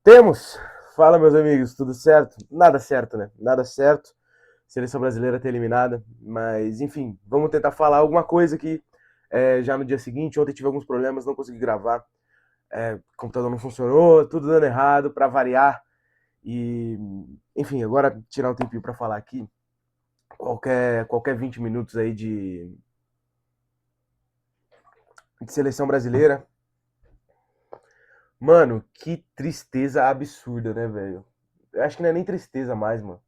Temos! Fala, meus amigos, tudo certo? Nada certo, né? Nada certo. Seleção brasileira ter eliminada, mas enfim, vamos tentar falar alguma coisa aqui já no dia seguinte. Ontem tive alguns problemas, não consegui gravar. O computador não funcionou, tudo dando errado, para variar. E, enfim, agora tirar um tempinho para falar aqui. Qualquer 20 minutos aí de seleção brasileira. Mano, que tristeza absurda, né, velho? Eu acho que não é nem tristeza mais, mano.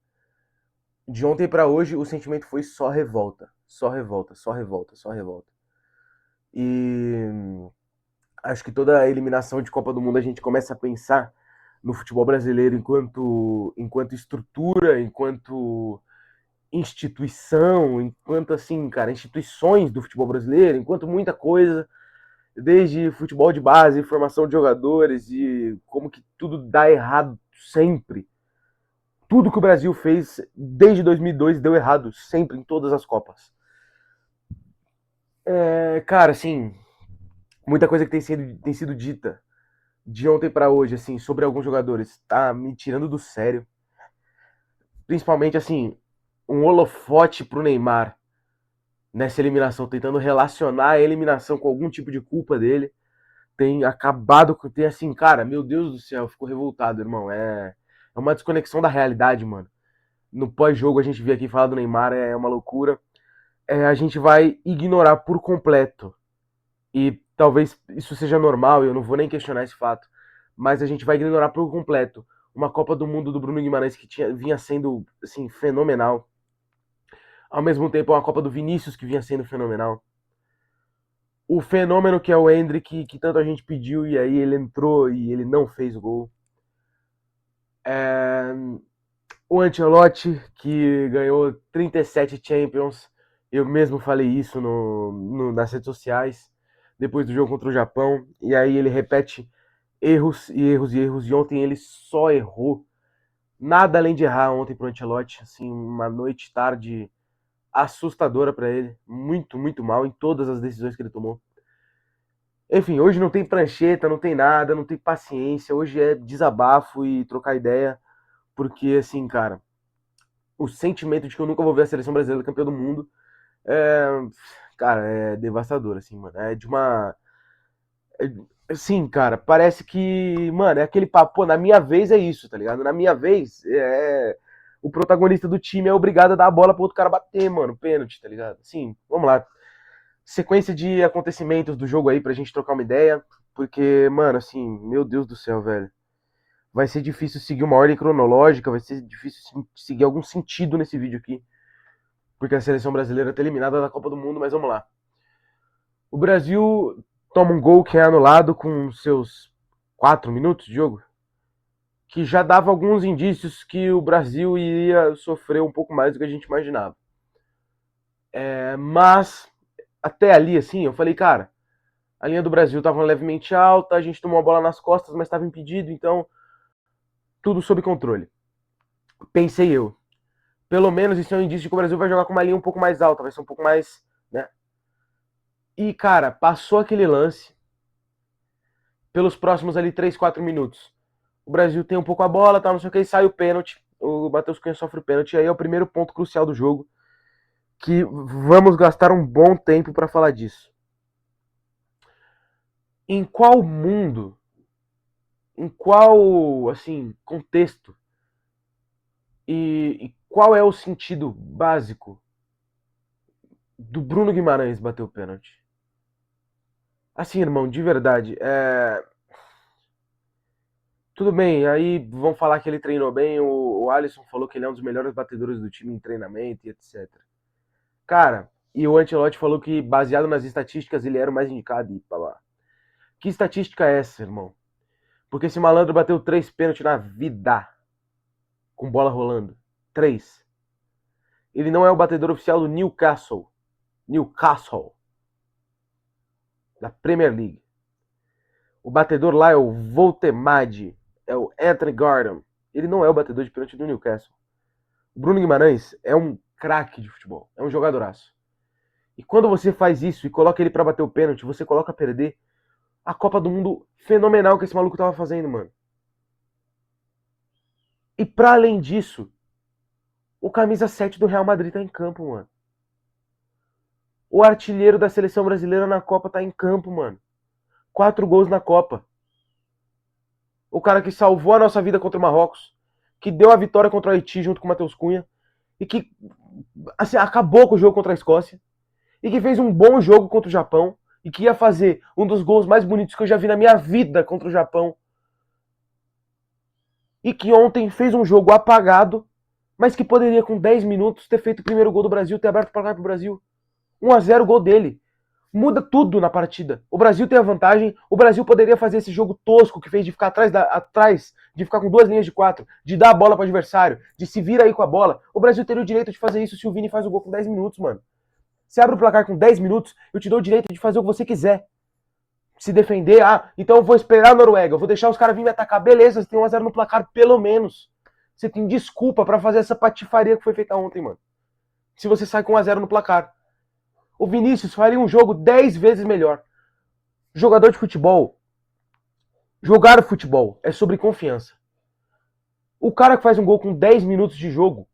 De ontem pra hoje, o sentimento foi só revolta. Só revolta, só revolta, só revolta. E acho que toda a eliminação de Copa do Mundo a gente começa a pensar no futebol brasileiro enquanto estrutura, enquanto instituição, enquanto assim, cara, instituições do futebol brasileiro, enquanto muita coisa, desde futebol de base, formação de jogadores e como que tudo dá errado sempre. Tudo que o Brasil fez desde 2002 deu errado, sempre, em todas as Copas. Cara, assim, muita coisa que tem sido dita de ontem pra hoje, assim, sobre alguns jogadores, tá me tirando do sério. Principalmente, assim, um holofote pro Neymar nessa eliminação, tentando relacionar a eliminação com algum tipo de culpa dele. Tem acabado com. Tem assim, cara, meu Deus do céu, ficou revoltado, irmão. É uma desconexão da realidade, mano. No pós-jogo a gente vê aqui falar do Neymar, é uma loucura. A gente vai ignorar por completo. E talvez isso seja normal, eu não vou nem questionar esse fato. Mas a gente vai ignorar por completo uma Copa do Mundo do Bruno Guimarães que vinha sendo assim, fenomenal. Ao mesmo tempo, uma Copa do Vinícius que vinha sendo fenomenal. O fenômeno que é o Endrick, que tanto a gente pediu, e aí ele entrou e ele não fez o gol. É... O Ancelotti, que ganhou 37 Champions. Eu mesmo falei isso nas redes sociais, depois do jogo contra o Japão. E aí ele repete erros e erros e erros. E ontem ele só errou. Nada além de errar ontem pro Ancelotti. Assim, uma noite, tarde assustadora para ele. Muito, muito mal em todas as decisões que ele tomou. Enfim, hoje não tem prancheta, não tem nada, não tem paciência. Hoje é desabafo e trocar ideia. Porque, assim, cara, o sentimento de que eu nunca vou ver a seleção brasileira campeã do mundo é, cara, é devastador, assim, mano. É de uma. Assim, cara, parece que, mano, é aquele papo, pô, na minha vez é isso, tá ligado? Na minha vez, o protagonista do time é obrigado a dar a bola pro outro cara bater, mano, pênalti, tá ligado? Assim, vamos lá. Sequência de acontecimentos do jogo aí pra gente trocar uma ideia, porque, mano, assim, meu Deus do céu, velho. Vai ser difícil seguir uma ordem cronológica, vai ser difícil seguir algum sentido nesse vídeo aqui, porque a seleção brasileira tá eliminada da Copa do Mundo, mas vamos lá. O Brasil toma um gol que é anulado com seus 4 minutos de jogo, que já dava alguns indícios que o Brasil iria sofrer um pouco mais do que a gente imaginava. Mas, até ali, assim, eu falei, cara, a linha do Brasil estava levemente alta, a gente tomou a bola nas costas, mas estava impedido, então tudo sob controle. Pensei eu. Pelo menos isso é um indício de que o Brasil vai jogar com uma linha um pouco mais alta, vai ser um pouco mais, né? E, cara, passou aquele lance pelos próximos ali 3, 4 minutos. O Brasil tem um pouco a bola, tá, não sei o que, e sai o pênalti. O Matheus Cunha sofre o pênalti, e aí é o primeiro ponto crucial do jogo, que vamos gastar um bom tempo para falar disso. Em qual mundo, em qual, assim, contexto e qual é o sentido básico do Bruno Guimarães bater o pênalti? Assim, irmão, de verdade, tudo bem, aí vão falar que ele treinou bem, o Alisson falou que ele é um dos melhores batedores do time em treinamento e etc. Cara, e o Ancelotti falou que, baseado nas estatísticas, ele era o mais indicado. E pá, lá. Que estatística é essa, irmão? Porque esse malandro bateu 3 pênaltis na vida, com bola rolando. 3. Ele não é o batedor oficial do Newcastle. Newcastle. Da Premier League. O batedor lá é o Voltemade. É o Anthony Gordon. Ele não é o batedor de pênalti do Newcastle. O Bruno Guimarães é um craque de futebol. É um jogadoraço. E quando você faz isso e coloca ele para bater o pênalti, você coloca a perder a Copa do Mundo fenomenal que esse maluco tava fazendo, mano. E pra além disso, o camisa 7 do Real Madrid tá em campo, mano. O artilheiro da seleção brasileira na Copa tá em campo, mano. 4 gols na Copa. O cara que salvou a nossa vida contra o Marrocos, que deu a vitória contra o Haiti junto com o Matheus Cunha, e que assim, acabou com o jogo contra a Escócia, e que fez um bom jogo contra o Japão, e que ia fazer um dos gols mais bonitos que eu já vi na minha vida contra o Japão, e que ontem fez um jogo apagado, mas que poderia com 10 minutos ter feito o primeiro gol do Brasil, ter aberto o placar pro Brasil. 1-0 gol dele. Muda tudo na partida. O Brasil tem a vantagem, o Brasil poderia fazer esse jogo tosco que fez de ficar atrás, de ficar com 2 linhas de 4, de dar a bola para o adversário, de se vir aí com a bola. O Brasil teria o direito de fazer isso se o Vini faz o gol com 10 minutos, mano. Você abre o placar com 10 minutos, eu te dou o direito de fazer o que você quiser. Se defender, então eu vou esperar a Noruega, eu vou deixar os caras virem me atacar. Beleza, você tem 1-0 no placar, pelo menos. Você tem desculpa para fazer essa patifaria que foi feita ontem, mano. Se você sai com 1-0 no placar. O Vinícius faria um jogo 10 vezes melhor. Jogador de futebol, jogar futebol é sobre confiança. O cara que faz um gol com 10 minutos de jogo,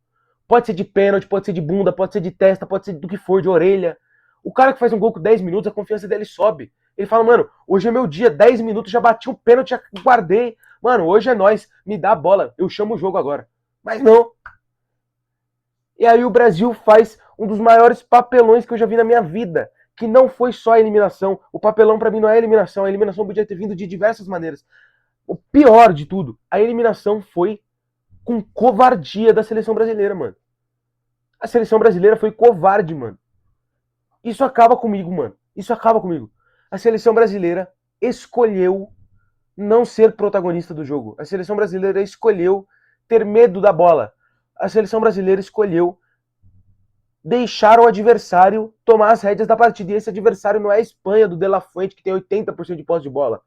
pode ser de pênalti, pode ser de bunda, pode ser de testa, pode ser do que for, de orelha. O cara que faz um gol com 10 minutos, a confiança dele sobe. Ele fala, mano, hoje é meu dia, 10 minutos, já bati um pênalti, já guardei. Mano, hoje é nóis, me dá a bola, eu chamo o jogo agora. Mas não. E aí o Brasil faz um dos maiores papelões que eu já vi na minha vida, que não foi só a eliminação. O papelão pra mim não é a eliminação podia ter vindo de diversas maneiras. O pior de tudo, a eliminação foi com covardia da seleção brasileira, mano. A seleção brasileira foi covarde, mano. Isso acaba comigo, mano. Isso acaba comigo. A seleção brasileira escolheu não ser protagonista do jogo. A seleção brasileira escolheu ter medo da bola. A seleção brasileira escolheu deixar o adversário tomar as rédeas da partida. E esse adversário não é a Espanha do De La Fuente, que tem 80% de posse de bola.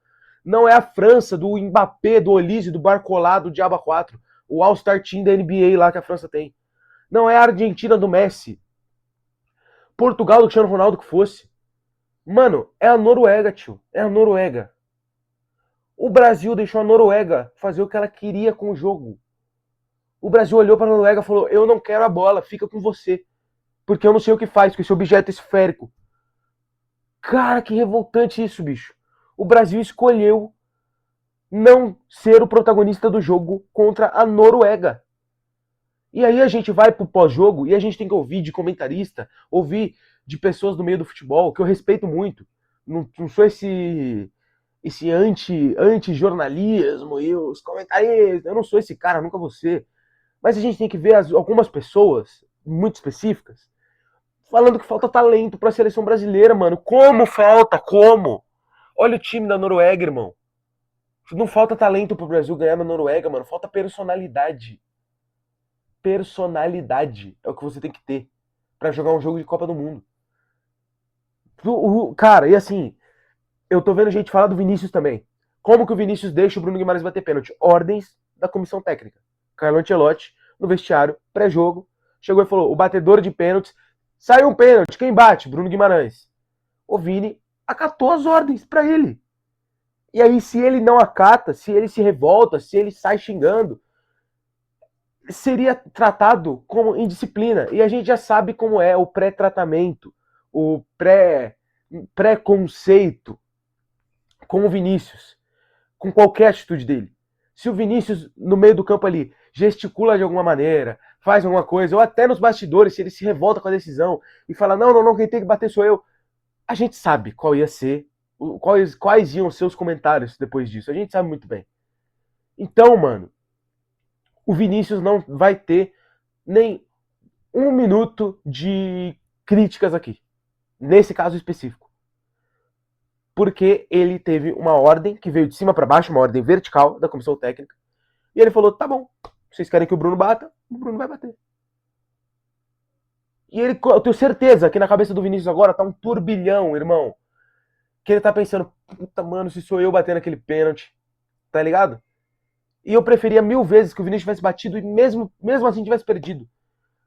Não é a França do Mbappé, do Olise, do Barcola, do Diaba 4. O All-Star Team da NBA lá que a França tem. Não é a Argentina do Messi. Portugal do Cristiano Ronaldo que fosse. Mano, é a Noruega, tio. É a Noruega. O Brasil deixou a Noruega fazer o que ela queria com o jogo. O Brasil olhou para a Noruega e falou, eu não quero a bola, fica com você. Porque eu não sei o que faz com esse objeto esférico. Cara, que revoltante isso, bicho. O Brasil escolheu não ser o protagonista do jogo contra a Noruega. E aí a gente vai pro pós-jogo e a gente tem que ouvir de comentarista, ouvir de pessoas do meio do futebol, que eu respeito muito. Não sou esse anti-jornalismo e os comentaristas. Eu não sou esse cara, nunca vou ser. Mas a gente tem que ver algumas pessoas muito específicas falando que falta talento pra seleção brasileira, mano. Como falta? Como? Olha o time da Noruega, irmão. Não falta talento pro Brasil ganhar na Noruega, mano. Falta personalidade. Personalidade é o que você tem que ter pra jogar um jogo de Copa do Mundo. Cara, e assim, eu tô vendo gente falar do Vinícius também. Como que o Vinícius deixa o Bruno Guimarães bater pênalti? Ordens da comissão técnica. Carlo Ancelotti, no vestiário, pré-jogo, chegou e falou, o batedor de pênaltis, saiu um pênalti, quem bate? Bruno Guimarães. O Vini acatou as ordens pra ele. E aí, se ele não acata, se ele se revolta, se ele sai xingando, seria tratado como indisciplina. E a gente já sabe como é o pré-tratamento, o pré-conceito com o Vinícius, com qualquer atitude dele. Se o Vinícius, no meio do campo ali, gesticula de alguma maneira, faz alguma coisa, ou até nos bastidores, se ele se revolta com a decisão e fala, não, quem tem que bater sou eu, a gente sabe qual ia ser, quais iam ser os comentários depois disso. A gente sabe muito bem. Então, mano, o Vinícius não vai ter nem um minuto de críticas aqui, nesse caso específico. Porque ele teve uma ordem que veio de cima para baixo, uma ordem vertical da comissão técnica, e ele falou, tá bom, vocês querem que o Bruno bata? O Bruno vai bater. E ele, eu tenho certeza que na cabeça do Vinícius agora tá um turbilhão, irmão. Que ele tá pensando, puta, mano, se sou eu batendo aquele pênalti, tá ligado? E eu preferia 1000 vezes que o Vinícius tivesse batido e mesmo assim tivesse perdido.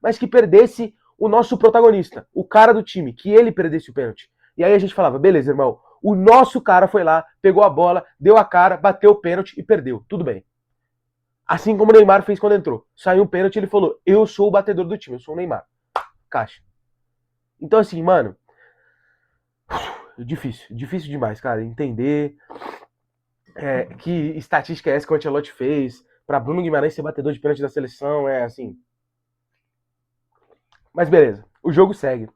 Mas que perdesse o nosso protagonista, o cara do time, que ele perdesse o pênalti. E aí a gente falava, beleza, irmão, o nosso cara foi lá, pegou a bola, deu a cara, bateu o pênalti e perdeu. Tudo bem. Assim como o Neymar fez quando entrou. Saiu um pênalti, ele falou, eu sou o batedor do time, eu sou o Neymar. Caixa. Então assim, mano, difícil demais, cara, entender que estatística é essa que o Ancelotti fez pra Bruno Guimarães ser batedor de pênalti da seleção, assim. Mas beleza, o jogo segue.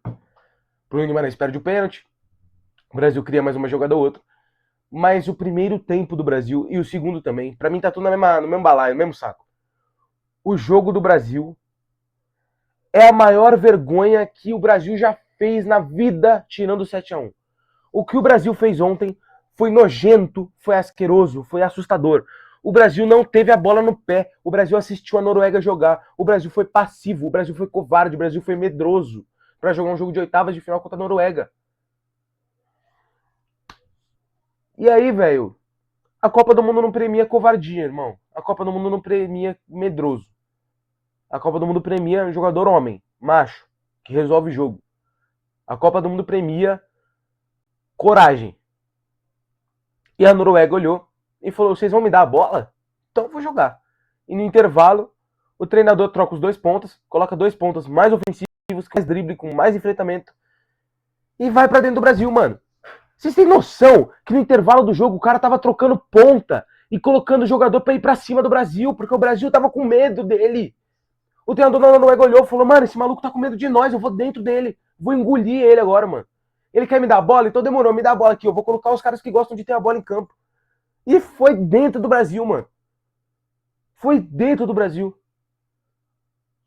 Bruno Guimarães perde o pênalti, o Brasil cria mais uma jogada ou outra. Mas o primeiro tempo do Brasil e o segundo também, pra mim tá tudo no mesmo balaio, no mesmo saco. O jogo do Brasil é a maior vergonha que o Brasil já fez na vida, tirando o 7-1. O que o Brasil fez ontem foi nojento, foi asqueroso, foi assustador. O Brasil não teve a bola no pé. O Brasil assistiu a Noruega jogar. O Brasil foi passivo, o Brasil foi covarde, o Brasil foi medroso para jogar um jogo de oitavas de final contra a Noruega. E aí, velho, a Copa do Mundo não premia covardia, irmão. A Copa do Mundo não premia medroso. A Copa do Mundo premia jogador homem, macho, que resolve o jogo. A Copa do Mundo premia coragem. E a Noruega olhou e falou: vocês vão me dar a bola? Então eu vou jogar. E no intervalo, o treinador troca os 2 pontas, coloca 2 pontas mais ofensivos, com mais drible, com mais enfrentamento, e vai pra dentro do Brasil, mano. Vocês têm noção que no intervalo do jogo o cara tava trocando ponta e colocando o jogador pra ir pra cima do Brasil, porque o Brasil tava com medo dele. O treinador da Noruega olhou e falou: mano, esse maluco tá com medo de nós, eu vou dentro dele, vou engolir ele agora, mano. Ele quer me dar a bola? Então demorou, me dá a bola aqui, eu vou colocar os caras que gostam de ter a bola em campo. E foi dentro do Brasil, mano. Foi dentro do Brasil.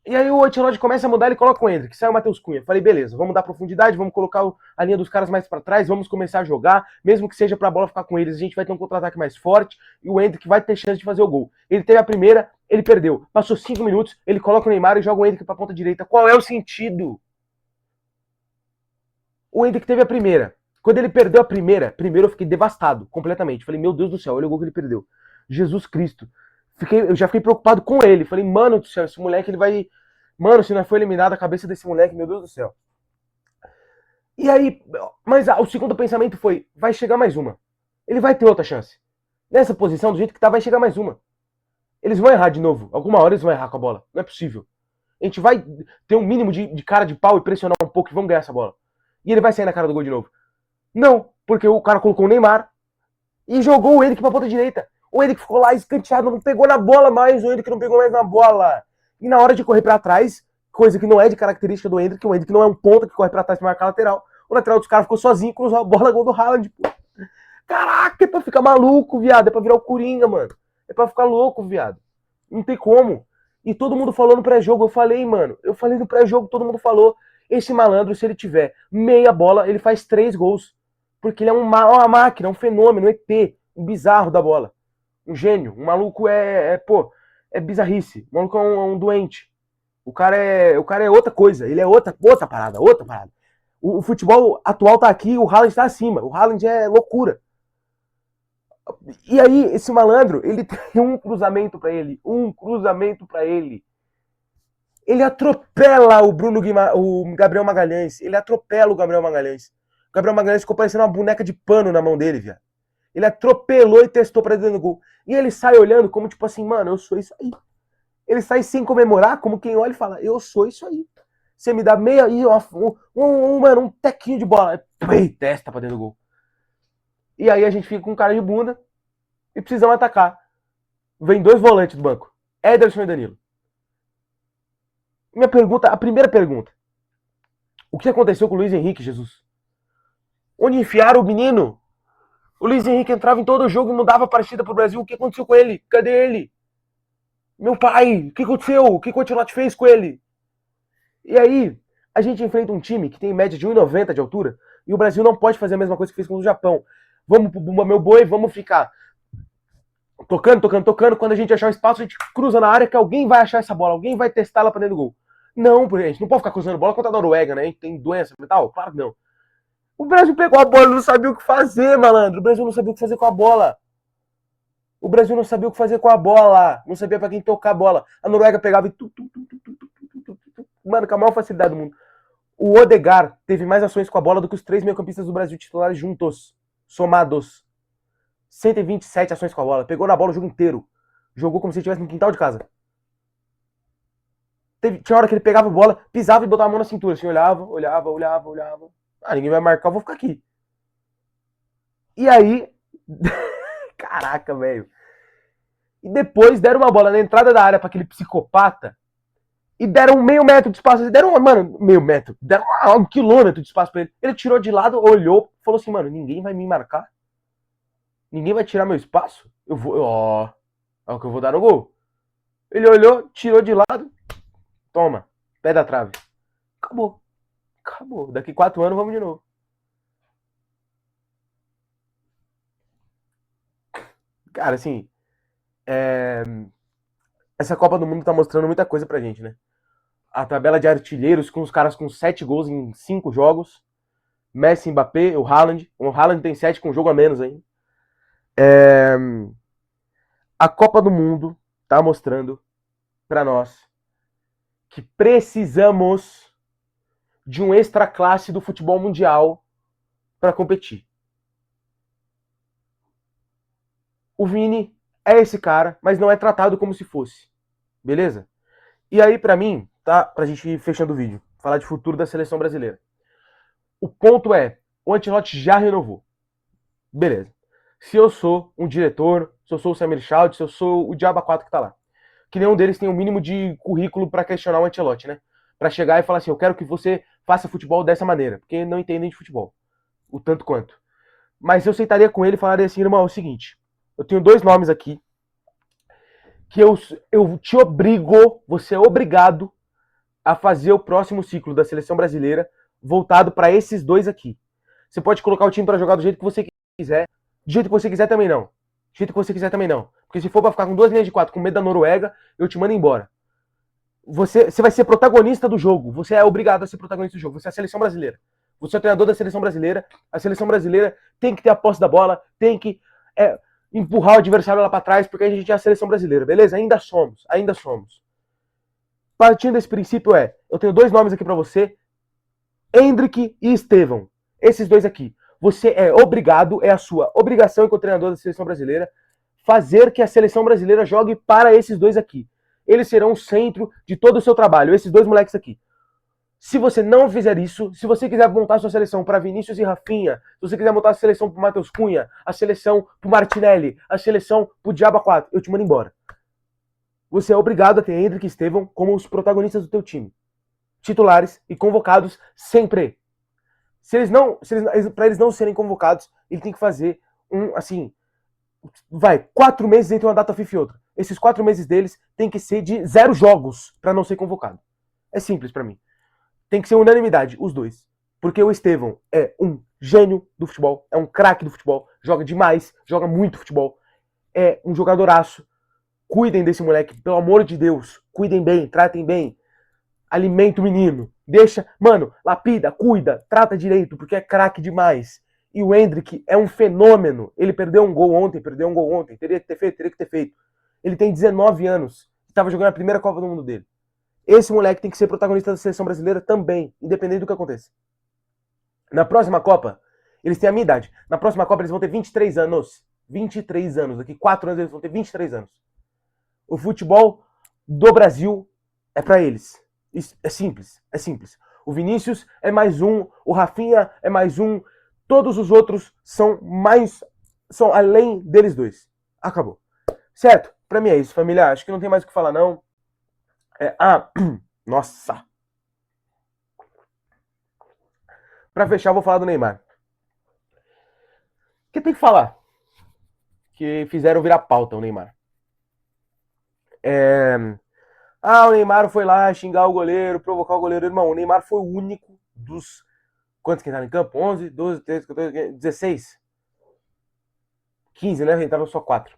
E aí o Ancelotti começa a mudar, ele coloca o Endrick, sai o Matheus Cunha. Falei, beleza, vamos dar profundidade, vamos colocar a linha dos caras mais pra trás, vamos começar a jogar, mesmo que seja pra bola ficar com eles, a gente vai ter um contra-ataque mais forte e o Endrick vai ter chance de fazer o gol. Ele teve a primeira, ele perdeu. Passou 5 minutos, ele coloca o Neymar e joga o Endrick pra ponta direita. Qual é o sentido? O Endrick teve a primeira. Quando ele perdeu a primeira, primeiro eu fiquei devastado, completamente. Falei, meu Deus do céu, olha o gol que ele perdeu. Jesus Cristo. Eu já fiquei preocupado com ele. Falei, mano do céu, esse moleque ele vai. Mano, se não foi eliminado a cabeça desse moleque, meu Deus do céu. E aí, mas o segundo pensamento foi, vai chegar mais uma. Ele vai ter outra chance. Nessa posição, do jeito que tá, vai chegar mais uma. Eles vão errar de novo. Alguma hora eles vão errar com a bola. Não é possível. A gente vai ter um mínimo de cara de pau e pressionar um pouco e vamos ganhar essa bola. E ele vai sair na cara do gol de novo. Não, porque o cara colocou o Neymar e jogou o Endrick pra ponta direita. O Endrick ficou lá escanteado, não pegou na bola mais, o Endrick não pegou mais na bola. E na hora de correr pra trás, coisa que não é de característica do Endrick, o Endrick não é um ponta que corre pra trás pra marcar a lateral. O lateral dos caras ficou sozinho, cruzou a bola, gol do Haaland, pô. Caraca, é pra ficar maluco, viado. É pra virar o Coringa, mano. É pra ficar louco, viado. Não tem como. E todo mundo falou no pré-jogo, eu falei, mano. Eu falei no pré-jogo, todo mundo falou. Esse malandro, se ele tiver meia bola, ele faz 3 gols. Porque ele é uma máquina, um fenômeno, um ET, um bizarro da bola. Um gênio. Um maluco pô, é bizarrice. O maluco é um doente. O cara é outra coisa. Ele é outra parada, outra parada. O futebol atual tá aqui, o Haaland tá acima. O Haaland é loucura. E aí, esse malandro, ele tem um cruzamento pra ele. Ele atropela o Gabriel Magalhães. Ele atropela o Gabriel Magalhães. O Gabriel Magalhães ficou parecendo uma boneca de pano na mão dele, viado. Ele atropelou e testou pra dentro do gol. E ele sai olhando como tipo assim, mano, eu sou isso aí. Ele sai sem comemorar, como quem olha e fala, eu sou isso aí. Você me dá meia e um tequinho de bola. E testa pra dentro do gol. E aí a gente fica com cara de bunda e precisamos atacar. Vem 2 volantes do banco, Ederson e Danilo. A primeira pergunta. O que aconteceu com o Luiz Henrique, Jesus? Onde enfiaram o menino? O Luiz Henrique entrava em todo jogo e mudava a partida pro Brasil. O que aconteceu com ele? Cadê ele? Meu pai, o que aconteceu? O que o Ancelotti fez com ele? E aí, a gente enfrenta um time que tem média de 1,90 de altura e o Brasil não pode fazer a mesma coisa que fez com o Japão. Vamos pro meu boi, vamos ficar tocando. Quando a gente achar o espaço, a gente cruza na área que alguém vai achar essa bola, alguém vai testar ela pra dentro do gol. Não, a gente não pode ficar cruzando bola contra a Noruega, né? A gente tem doença mental? Claro que não. O Brasil pegou a bola e não sabia o que fazer, malandro. O Brasil não sabia o que fazer com a bola. O Brasil não sabia o que fazer com a bola. Não sabia pra quem tocar a bola. A Noruega pegava e... Mano, com a maior facilidade do mundo. O Odegaard teve mais ações com a bola do que os 3 meio-campistas do Brasil titulares juntos. Somados. 127 ações com a bola. Pegou na bola o jogo inteiro. Jogou como se estivesse no quintal de casa. Tinha hora que ele pegava a bola, pisava e botava a mão na cintura, assim, olhava. Ah, ninguém vai marcar, eu vou ficar aqui. E aí, caraca, velho. E depois deram uma bola na entrada da área pra aquele psicopata e deram um meio metro de espaço. Deram, mano, meio metro. Deram 1 quilômetro de espaço pra ele. Ele tirou de lado, olhou, falou assim, mano, ninguém vai me marcar. Ninguém vai tirar meu espaço. Eu vou, ó, é o que eu vou dar no gol. Ele olhou, tirou de lado, toma, pé da trave. Acabou. Acabou. Daqui 4 anos vamos de novo. Cara, assim, é... essa Copa do Mundo tá mostrando muita coisa pra gente, né? A tabela de artilheiros com os caras com 7 gols em 5 jogos. Messi, Mbappé, o Haaland. O Haaland tem 7 com um jogo a menos ainda. É... A Copa do Mundo tá mostrando pra nós que precisamos de um extra classe do futebol mundial para competir. O Vini é esse cara, mas não é tratado como se fosse. Beleza? E aí, pra mim, tá? Pra gente ir fechando o vídeo, falar de futuro da seleção brasileira. O ponto é, o Ancelotti já renovou. Beleza. Se eu sou um diretor, se eu sou o Samir Shout, se eu sou o Diaba 4 que tá lá, que nenhum deles tem o um mínimo de currículo para questionar o Ancelotti, né? Para chegar e falar assim, eu quero que você faça futebol dessa maneira, porque não entendem de futebol, o tanto quanto. Mas eu sentaria com ele e falaria assim, irmão, é o seguinte, eu tenho 2 nomes aqui, que eu te obrigo, você é obrigado a fazer o próximo ciclo da seleção brasileira voltado para esses 2 aqui. Você pode colocar o time para jogar do jeito que você quiser, do jeito que você quiser também não. Do jeito que você quiser também não. Porque se for para ficar com 2 linhas de 4 com medo da Noruega, eu te mando embora. Você vai ser protagonista do jogo. Você é obrigado a ser protagonista do jogo. Você é a seleção brasileira. Você é o treinador da seleção brasileira. A seleção brasileira tem que ter a posse da bola, tem que empurrar o adversário lá para trás, porque a gente é a seleção brasileira, beleza? Ainda somos, ainda somos. Partindo desse princípio eu tenho 2 nomes aqui para você, Hendrick e Estevão. Esses 2 aqui. Você é obrigado, é a sua obrigação enquanto treinador da seleção brasileira, fazer que a seleção brasileira jogue para esses 2 aqui. Eles serão o centro de todo o seu trabalho, esses 2 moleques aqui. Se você não fizer isso, se você quiser montar sua seleção para Vinícius e Rafinha, se você quiser montar a seleção para Matheus Cunha, a seleção para Martinelli, a seleção para Diaba 4, eu te mando embora. Você é obrigado a ter Hendrick e Estevão como os protagonistas do teu time. Titulares e convocados sempre. Para eles não serem convocados, ele tem que fazer 4 meses entre uma data FIFA e outra. Esses 4 meses deles tem que ser de 0 jogos para não ser convocado. É simples para mim. Tem que ser unanimidade, os 2. Porque o Estevão é um gênio do futebol, é um craque do futebol, joga demais, joga muito futebol, é um jogadoraço. Cuidem desse moleque, pelo amor de Deus. Cuidem bem, tratem bem. Alimenta o menino. Deixa, mano, lapida, cuida, trata direito, porque é craque demais. E o Hendrick é um fenômeno. Ele perdeu um gol ontem. Teria que ter feito. Ele tem 19 anos. Estava jogando a primeira Copa do Mundo dele. Esse moleque tem que ser protagonista da seleção brasileira também, independente do que aconteça. Na próxima Copa, eles têm a minha idade. Na próxima Copa, eles vão ter 23 anos. 23 anos. Daqui 4 anos, eles vão ter 23 anos. O futebol do Brasil é para eles. É simples, é simples. O Vinícius é mais um, o Rafinha é mais um, todos os outros são além deles 2. Acabou. Certo? Pra mim é isso, família. Acho que não tem mais o que falar, não. Nossa. Pra fechar, eu vou falar do Neymar. O que tem que falar? Que fizeram virar pauta o Neymar. O Neymar foi lá xingar o goleiro, provocar o goleiro. Irmão, o Neymar foi o único dos... Quantos que entraram em campo? 11, 12, 13, 14, 16? 15, né? Entraram só 4.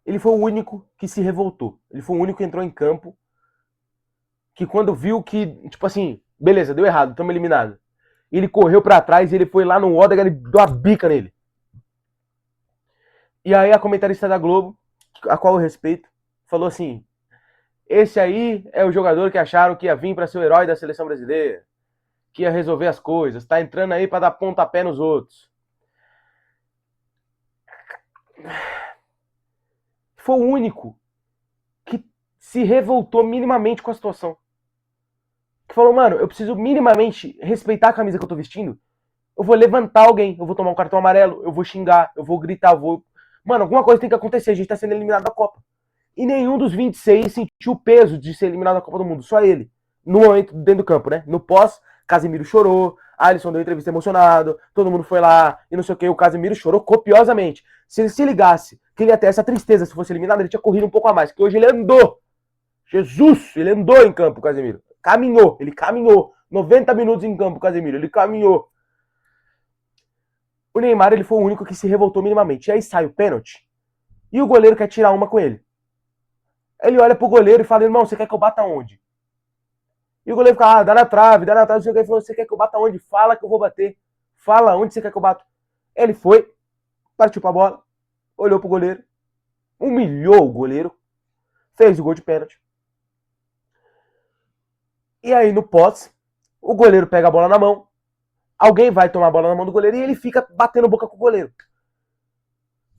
Ele foi o único que se revoltou. Ele foi o único que entrou em campo que quando viu que, tipo assim, beleza, deu errado, estamos eliminados. Ele correu para trás, ele foi lá no Odegaard, ele deu uma bica nele. E aí a comentarista da Globo, a qual eu respeito, falou assim: esse aí é o jogador que acharam que ia vir para ser o herói da seleção brasileira, que ia resolver as coisas, tá entrando aí para dar pontapé nos outros. foi o único que se revoltou minimamente com a situação. Que falou, mano, eu preciso minimamente respeitar a camisa que eu tô vestindo. Eu vou levantar alguém, eu vou tomar um cartão amarelo, eu vou xingar, eu vou gritar, eu vou... Mano, alguma coisa tem que acontecer, a gente tá sendo eliminado da Copa. E nenhum dos 26 sentiu o peso de ser eliminado da Copa do Mundo, só ele. No momento, dentro do campo, né? No pós, Casemiro chorou, Alisson deu entrevista emocionado, todo mundo foi lá, e não sei o que, o Casemiro chorou copiosamente. Se ele se ligasse que ele ia ter essa tristeza se fosse eliminado, ele tinha corrido um pouco a mais, porque hoje ele andou. Jesus, ele andou em campo, o Casemiro. Caminhou, ele caminhou. 90 minutos em campo, o Casemiro, ele caminhou. O Neymar, ele foi o único que se revoltou minimamente. E aí sai o pênalti, e o goleiro quer tirar uma com ele. Ele olha pro goleiro e fala, irmão, você quer que eu bata onde? E o goleiro fica, dá na trave, Ele falou, você quer que eu bata onde? Fala que eu vou bater. Fala onde você quer que eu bato. Ele foi, partiu pra bola, olhou pro goleiro, humilhou o goleiro, fez o gol de pênalti. E aí no pós, o goleiro pega a bola na mão, alguém vai tomar a bola na mão do goleiro e ele fica batendo boca com o goleiro.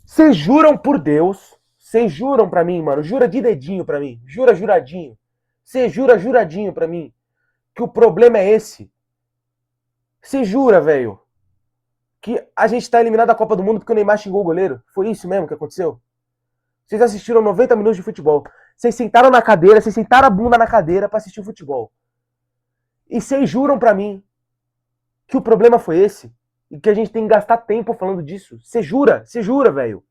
Vocês juram por Deus, vocês juram pra mim, mano, jura de dedinho pra mim, jura juradinho, você jura juradinho pra mim, que o problema é esse. Você jura, velho, que a gente tá eliminado da Copa do Mundo porque o Neymar xingou o goleiro? Foi isso mesmo que aconteceu? Vocês assistiram 90 minutos de futebol. Vocês sentaram na cadeira, vocês sentaram a bunda na cadeira pra assistir o futebol. E vocês juram pra mim que o problema foi esse? E que a gente tem que gastar tempo falando disso? Você jura, velho.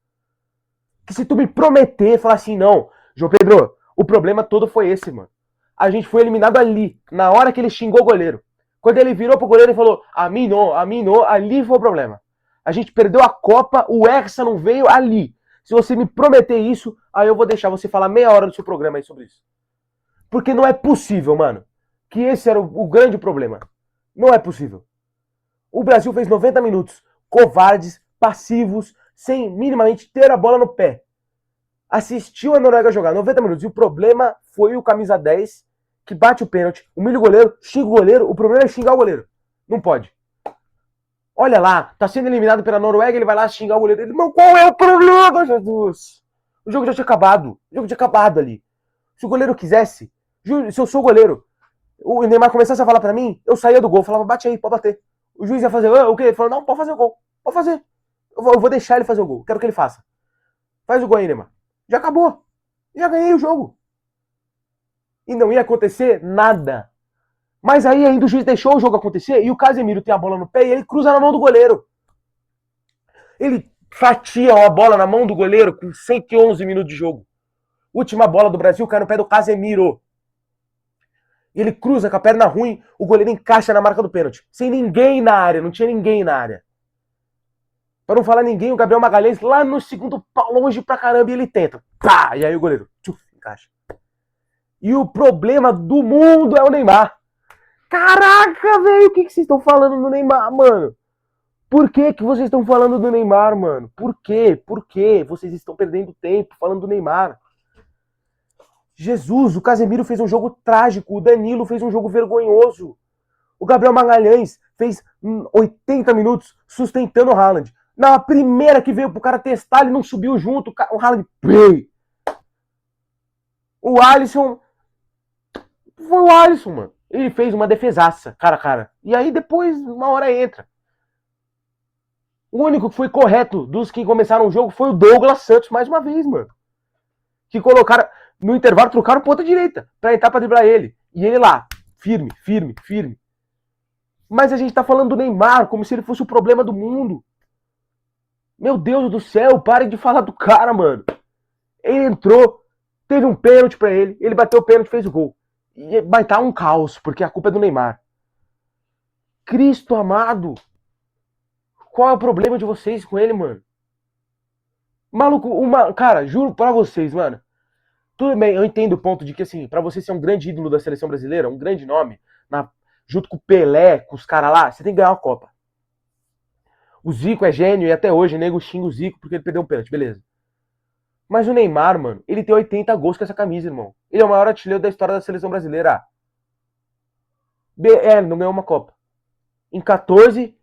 Que se tu me prometer, falar assim, não, João Pedro, o problema todo foi esse, mano. A gente foi eliminado ali, na hora que ele xingou o goleiro. Quando ele virou pro goleiro e falou, a mim não, ali foi o problema. A gente perdeu a Copa, o Hexa não veio ali. Se você me prometer isso, aí eu vou deixar você falar meia hora do seu programa aí sobre isso. Porque não é possível, mano, que esse era o grande problema. Não é possível. O Brasil fez 90 minutos covardes, passivos, sem minimamente ter a bola no pé. Assistiu a Noruega jogar 90 minutos. E o problema foi o camisa 10 que bate o pênalti, humilha o goleiro, xinga o goleiro. O problema é xingar o goleiro. Não pode. Olha lá, tá sendo eliminado pela Noruega, ele vai lá xingar o goleiro. Ele, não, qual é o problema, Jesus? O jogo já tinha acabado. O jogo tinha acabado ali. Se o goleiro quisesse, se eu sou o goleiro, o Neymar começasse a falar pra mim, eu saía do gol, falava, bate aí, pode bater. O juiz ia fazer, o quê? Ele falou, não, pode fazer o gol. Pode fazer. Eu vou deixar ele fazer o gol. Quero que ele faça. Faz o gol aí, Neymar. Já acabou. Já ganhei o jogo. E não ia acontecer nada. Mas aí ainda o juiz deixou o jogo acontecer e o Casemiro tem a bola no pé e ele cruza na mão do goleiro. Ele fatia a bola na mão do goleiro com 111 minutos de jogo. Última bola do Brasil cai no pé do Casemiro. E ele cruza com a perna ruim, o goleiro encaixa na marca do pênalti. Sem ninguém na área, não tinha ninguém na área. Para não falar ninguém, o Gabriel Magalhães lá no segundo pau, longe pra caramba, e ele tenta. Pá! E aí o goleiro, tchuf, encaixa. E o problema do mundo é o Neymar. Caraca, velho, o que vocês estão falando do Neymar, mano? Por que vocês estão falando do Neymar, mano? Por quê? Por que vocês estão perdendo tempo falando do Neymar? Jesus, o Casemiro fez um jogo trágico, o Danilo fez um jogo vergonhoso. O Gabriel Magalhães fez 80 minutos sustentando o Haaland. Na primeira que veio pro cara testar, ele não subiu junto, o Haaland... O Alisson... Foi o Alisson, mano. Ele fez uma defesaça, cara a cara. E aí depois, uma hora entra. O único que foi correto dos que começaram o jogo foi o Douglas Santos, mais uma vez, mano. Que colocaram, no intervalo, trocaram ponta direita pra entrar pra driblar ele. E ele lá, firme, firme, firme. Mas a gente tá falando do Neymar como se ele fosse o problema do mundo. Meu Deus do céu, parem de falar do cara, mano. Ele entrou, teve um pênalti pra ele bateu o pênalti, fez o gol. E vai estar um caos, porque a culpa é do Neymar. Cristo amado. Qual é o problema de vocês com ele, mano? Maluco, cara, juro pra vocês, mano. Tudo bem, eu entendo o ponto de que, assim, pra você ser um grande ídolo da seleção brasileira, um grande nome, junto com o Pelé, com os caras lá, você tem que ganhar uma Copa. O Zico é gênio e até hoje o nego xinga o Zico porque ele perdeu um pênalti, beleza. Mas o Neymar, mano, ele tem 80 gols com essa camisa, irmão. Ele é o maior artilheiro da história da seleção brasileira. Ele não ganhou uma Copa. Em 14,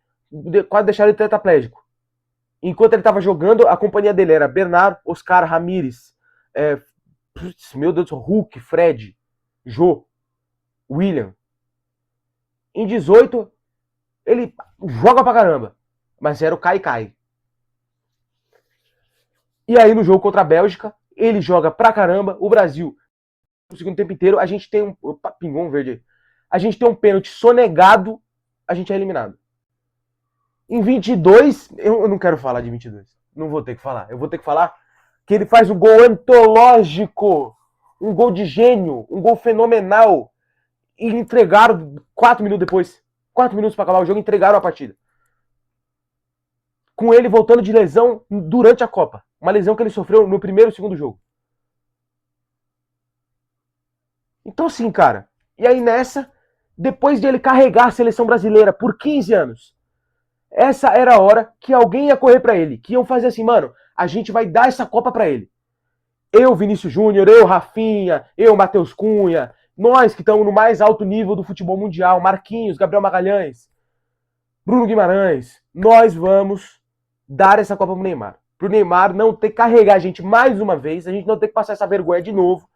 quase deixaram ele tetraplégico. Enquanto ele tava jogando, a companhia dele era Bernardo, Oscar, Ramírez, Meu Deus do céu, Hulk, Fred, Jô, William. Em 18, ele joga pra caramba. Mas era o cai-cai. E aí no jogo contra a Bélgica, ele joga pra caramba. O Brasil, no segundo tempo inteiro, a gente tem um... Opa, pingou um verde aí. A gente tem um pênalti sonegado, a gente é eliminado. Em 22, eu não quero falar de 22. Não vou ter que falar. Eu vou ter que falar que ele faz um gol antológico. Um gol de gênio. Um gol fenomenal. E entregaram 4 minutos depois. 4 minutos para acabar o jogo, entregaram a partida. Com ele voltando de lesão durante a Copa. Uma lesão que ele sofreu no primeiro e segundo jogo. Então assim, cara. E aí nessa, depois de ele carregar a seleção brasileira por 15 anos, essa era a hora que alguém ia correr para ele. Que iam fazer assim, mano, a gente vai dar essa Copa para ele. Eu, Vinícius Júnior, eu, Rafinha, eu, Matheus Cunha, nós que estamos no mais alto nível do futebol mundial, Marquinhos, Gabriel Magalhães, Bruno Guimarães, nós vamos dar essa Copa pro Neymar. Pro Neymar não ter que carregar a gente mais uma vez, a gente não ter que passar essa vergonha de novo,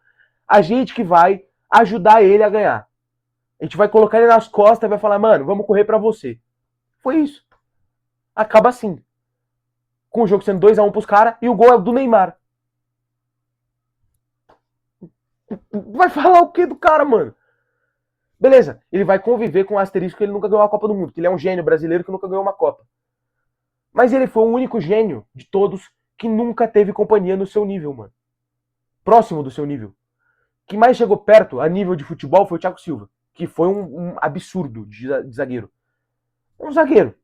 a gente que vai ajudar ele a ganhar. A gente vai colocar ele nas costas e vai falar, mano, vamos correr pra você. Foi isso. Acaba assim. Com o jogo sendo 2-1 pros caras e o gol é do Neymar. Vai falar o que do cara, mano? Beleza, ele vai conviver com o asterisco que ele nunca ganhou uma Copa do Mundo, que ele é um gênio brasileiro que nunca ganhou uma Copa. Mas ele foi o único gênio de todos que nunca teve companhia no seu nível, mano. Próximo do seu nível. Que mais chegou perto a nível de futebol foi o Thiago Silva, que foi um absurdo de zagueiro. Um zagueiro,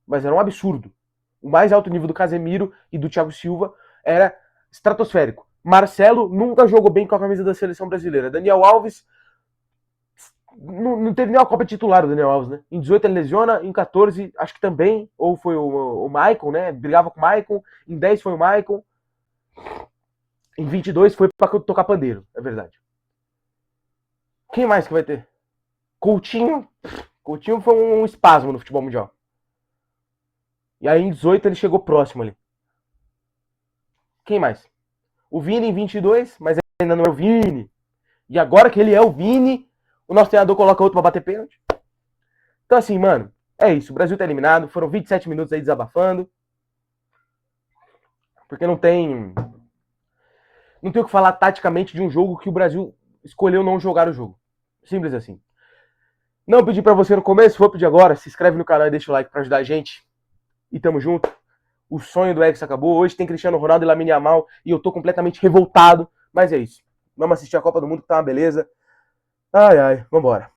mas era um absurdo. O mais alto nível do Casemiro e do Thiago Silva era estratosférico. Marcelo nunca jogou bem com a camisa da seleção brasileira. Daniel Alves não teve nem a Copa titular do Daniel Alves, né? Em 18 ele lesiona, em 14 acho que também, ou foi o Maicon, né? Brigava com o Maicon, em 10 foi o Maicon, em 22 foi pra tocar pandeiro, é verdade. Quem mais que vai ter? Coutinho. Coutinho foi um espasmo no futebol mundial. E aí em 18 ele chegou próximo ali. Quem mais? O Vini em 22, mas ainda não é o Vini. E agora que ele é o Vini, o nosso treinador coloca outro pra bater pênalti. Então assim, mano, é isso. O Brasil tá eliminado. Foram 27 minutos aí desabafando. Porque não tem o que falar taticamente de um jogo que o Brasil escolheu não jogar o jogo. Simples assim. Não pedi pra você no começo, vou pedir agora. Se inscreve no canal e deixa o like pra ajudar a gente. E tamo junto. O sonho do Hexa acabou. Hoje tem Cristiano Ronaldo e Lamine Yamal. E eu tô completamente revoltado. Mas é isso. Vamos assistir a Copa do Mundo que tá uma beleza. Ai, ai. Vambora.